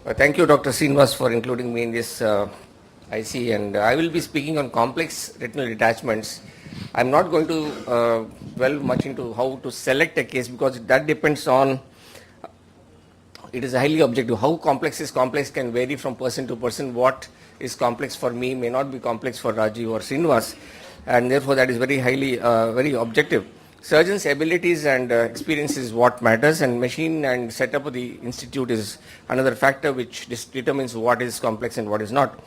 Thank you, Dr. Srinivas, for including me in this IC, and I will be speaking on complex retinal detachments. I'm not going to dwell much into how to select a case because that depends on, it is highly objective. How complex is complex can vary from person to person. What is complex for me may not be complex for Rajiv or Srinivas, and therefore that is very highly, very objective. Surgeon's abilities and experience is what matters, and machine and setup of the institute is another factor which determines what is complex and what is not.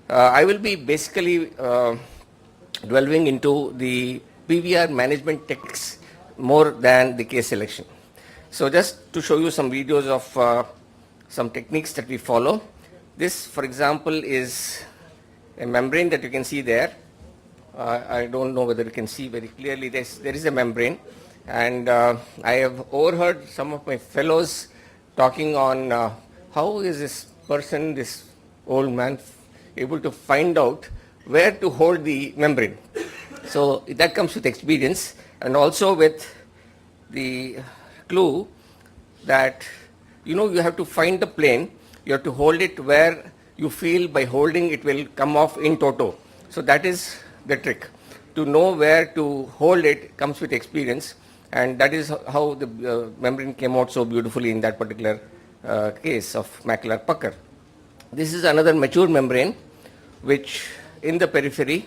I will be basically delving into the PVR management techniques more than the case selection. So just to show you some videos of some techniques that we follow. This, for example, is a membrane that you can see there. I don't know whether you can see very clearly. There is a membrane, and I have overheard some of my fellows talking on how is this person, this old man, able to find out where to hold the membrane. So that comes with experience and also with the clue that you have to find the plane, you have to hold it where you feel by holding it will come off in toto. So that is the trick. To know where to hold it comes with experience, and that is how the membrane came out so beautifully in that particular case of macular pucker. This is another mature membrane which in the periphery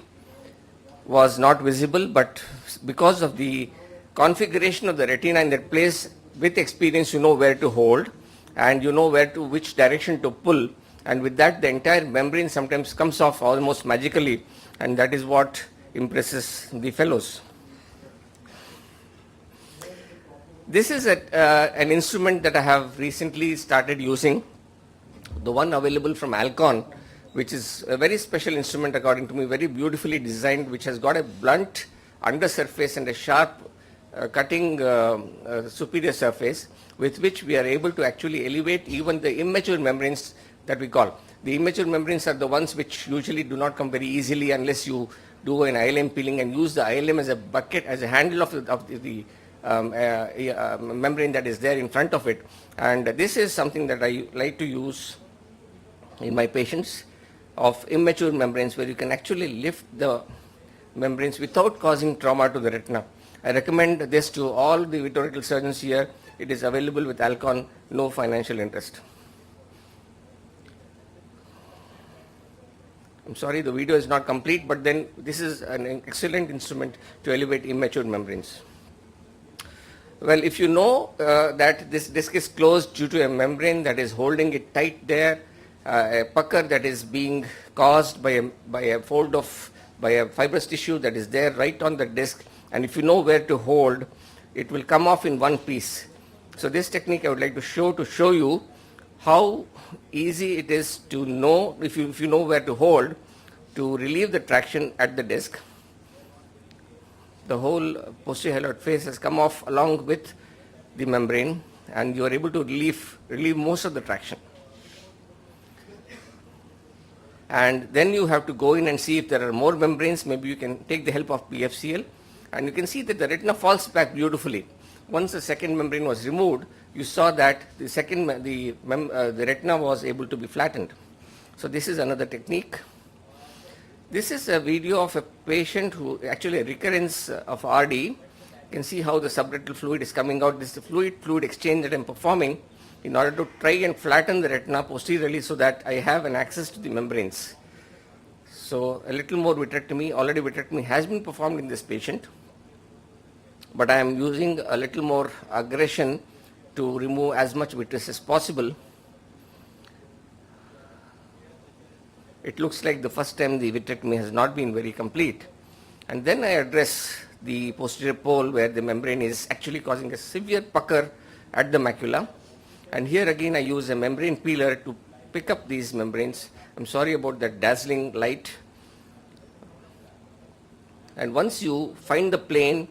was not visible, but because of the configuration of the retina in that place, with experience you know where to hold and you know which direction to pull, and with that the entire membrane sometimes comes off almost magically, and that is what impresses the fellows. This is an instrument that I have recently started using, the one available from Alcon, which is a very special instrument according to me, very beautifully designed, which has got a blunt undersurface and a sharp cutting superior surface, with which we are able to actually elevate even the immature membranes that we call. The immature membranes are the ones which usually do not come very easily unless you do an ILM peeling and use the ILM as a bucket, as a handle of the membrane that is there in front of it. And this is something that I like to use in my patients of immature membranes, where you can actually lift the membranes without causing trauma to the retina. I recommend this to all the vitreoretinal surgeons here. It is available with Alcon, no financial interest. I'm sorry, the video is not complete, but then this is an excellent instrument to elevate immature membranes. Well, if you know that this disc is closed due to a membrane that is holding it tight there, a pucker that is being caused by a fibrous tissue that is there right on the disc, and if you know where to hold, it will come off in one piece. So this technique I would like to show you how easy it is to know, if you know where to hold, to relieve the traction at the disc. The whole posterior hyaloid face has come off along with the membrane, and you are able to relieve most of the traction. And then you have to go in and see if there are more membranes. Maybe you can take the help of PFCL, and you can see that the retina falls back beautifully. Once the second membrane was removed, you saw that the retina was able to be flattened. So this is another technique. This is a video of a patient who actually a recurrence of RD. You can see how the subretinal fluid is coming out. This is the fluid exchange that I'm performing in order to try and flatten the retina posteriorly so that I have an access to the membranes. So a little more vitrectomy. Already vitrectomy has been performed in this patient, but I am using a little more aggression to remove as much vitreous as possible. It looks like the first time the vitrectomy has not been very complete. And then I address the posterior pole where the membrane is actually causing a severe pucker at the macula. And here again I use a membrane peeler to pick up these membranes. I'm sorry about that dazzling light. And once you find the plane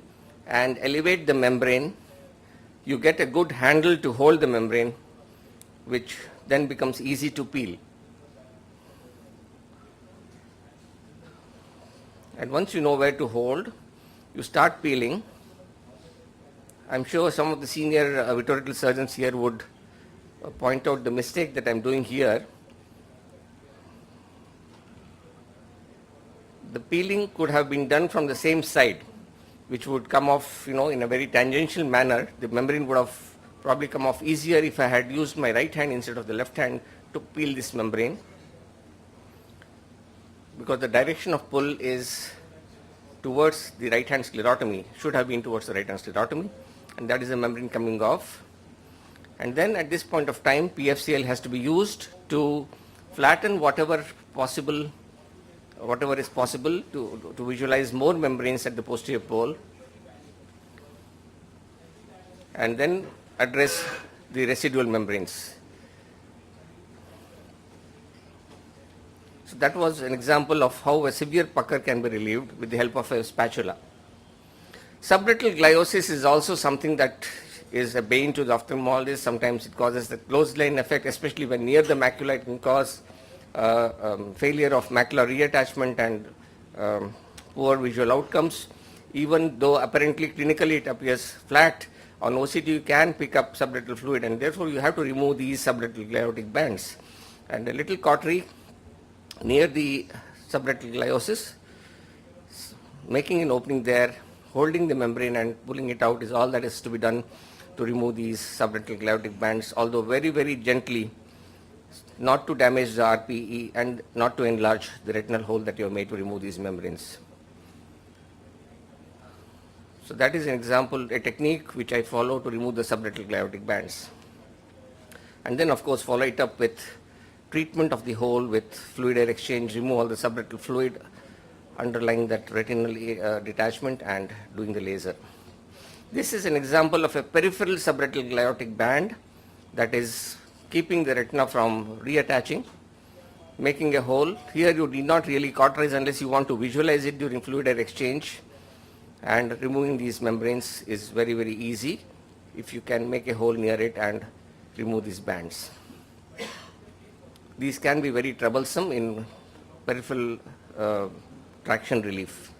and elevate the membrane, you get a good handle to hold the membrane, which then becomes easy to peel. And once you know where to hold, you start peeling. I'm sure some of the senior vitreoretinal surgeons here would point out the mistake that I'm doing here. The peeling could have been done from the same side, which would come off, in a very tangential manner. The membrane would have probably come off easier if I had used my right hand instead of the left hand to peel this membrane, because the direction of pull is towards the right hand sclerotomy, should have been towards the right hand sclerotomy, and that is the membrane coming off. And then at this point of time, PFCL has to be used to flatten whatever is possible to visualize more membranes at the posterior pole, and then address the residual membranes. So that was an example of how a severe pucker can be relieved with the help of a spatula. Subretinal gliosis is also something that is a bane to the ophthalmologist. Sometimes it causes the closed line effect, especially when near the macula. It can cause failure of macular reattachment and poor visual outcomes. Even though apparently clinically it appears flat, on OCT you can pick up subretinal fluid, and therefore you have to remove these subretinal gliotic bands. And a little cautery near the subretinal gliosis, making an opening there, holding the membrane and pulling it out is all that is to be done to remove these subretinal gliotic bands, although very, very gently, not to damage the RPE and not to enlarge the retinal hole that you have made to remove these membranes. So that is an example, a technique which I follow to remove the subretinal gliotic bands. And then of course follow it up with treatment of the hole with fluid air exchange, remove all the subretinal fluid underlying that retinal detachment, and doing the laser. This is an example of a peripheral subretinal gliotic band that is keeping the retina from reattaching, making a hole. Here you need not really cauterize unless you want to visualize it during fluid air exchange, and removing these membranes is very, very easy if you can make a hole near it and remove these bands. These can be very troublesome in peripheral traction relief.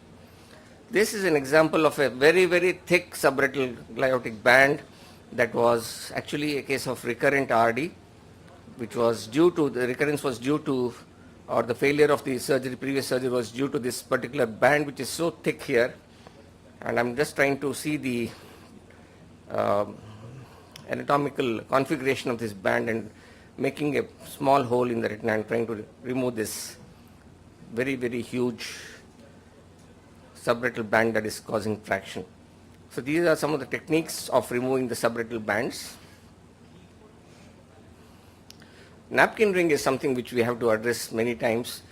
This is an example of a very, very thick subretinal gliotic band that was actually a case of recurrent RD, which was due to, the recurrence was due to, or the failure of the surgery, previous surgery was due to this particular band which is so thick here. And I'm just trying to see the anatomical configuration of this band and making a small hole in the retina and trying to remove this very, very huge subretinal band that is causing traction. So these are some of the techniques of removing the subretinal bands. Napkin ring is something which we have to address many times,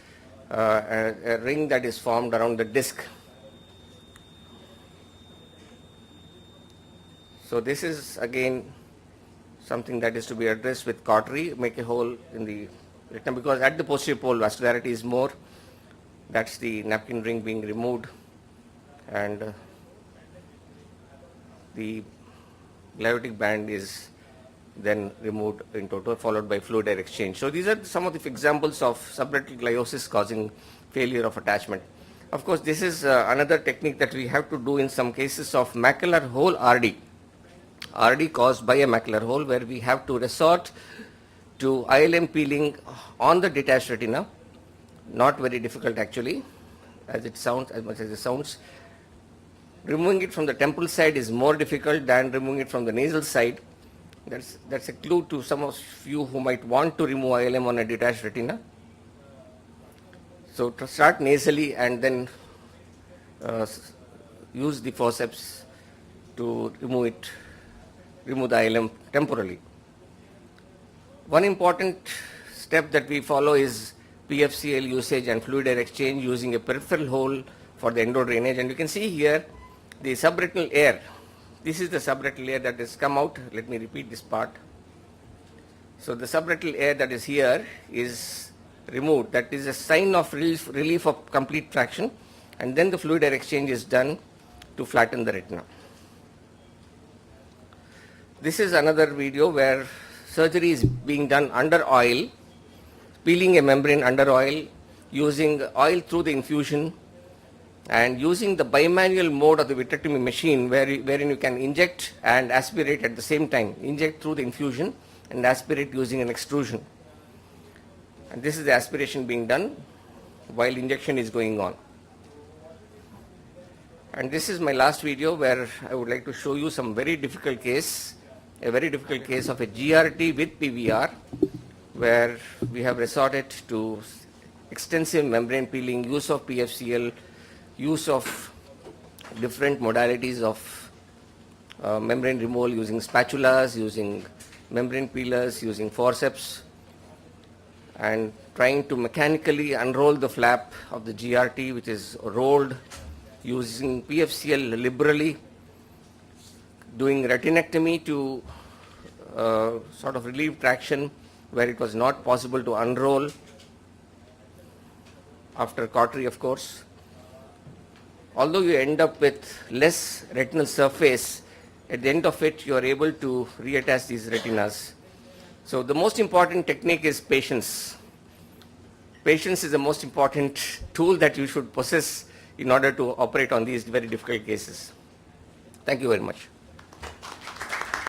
a ring that is formed around the disc. So this is again something that is to be addressed with cautery, make a hole in the retina, because at the posterior pole vascularity is more. That's the napkin ring being removed, and the gliotic band is then removed in total, followed by fluid air exchange. So these are some of the examples of subretinal gliosis causing failure of attachment. Of course, this is another technique that we have to do in some cases of macular hole RD. RD caused by a macular hole, where we have to resort to ILM peeling on the detached retina. Not very difficult actually, as it sounds, as much as it sounds. Removing it from the temporal side is more difficult than removing it from the nasal side. That's a clue to some of you who might want to remove ILM on a detached retina. So to start nasally and then use the forceps to remove the ILM temporally. One important step that we follow is PFCL usage and fluid air exchange using a peripheral hole for the endo drainage. And you can see here the subretinal air. This is the subretinal air that has come out. Let me repeat this part. So the subretinal air that is here is removed. That is a sign of relief of complete traction, and then the fluid air exchange is done to flatten the retina. This is another video where surgery is being done under oil, peeling a membrane under oil, using oil through the infusion, and using the bimanual mode of the vitrectomy machine, wherein you can inject and aspirate at the same time, inject through the infusion and aspirate using an extrusion. And this is the aspiration being done while injection is going on. And this is my last video where I would like to show you some very difficult case, a very difficult case of a GRT with PVR, where we have resorted to extensive membrane peeling, use of PFCL, use of different modalities of membrane removal using spatulas, using membrane peelers, using forceps, and trying to mechanically unroll the flap of the GRT, which is rolled, using PFCL liberally, doing retinectomy to sort of relieve traction where it was not possible to unroll, after cautery of course. Although you end up with less retinal surface, at the end of it you are able to reattach these retinas. So the most important technique is patience. Patience is the most important tool that you should possess in order to operate on these very difficult cases. Thank you very much.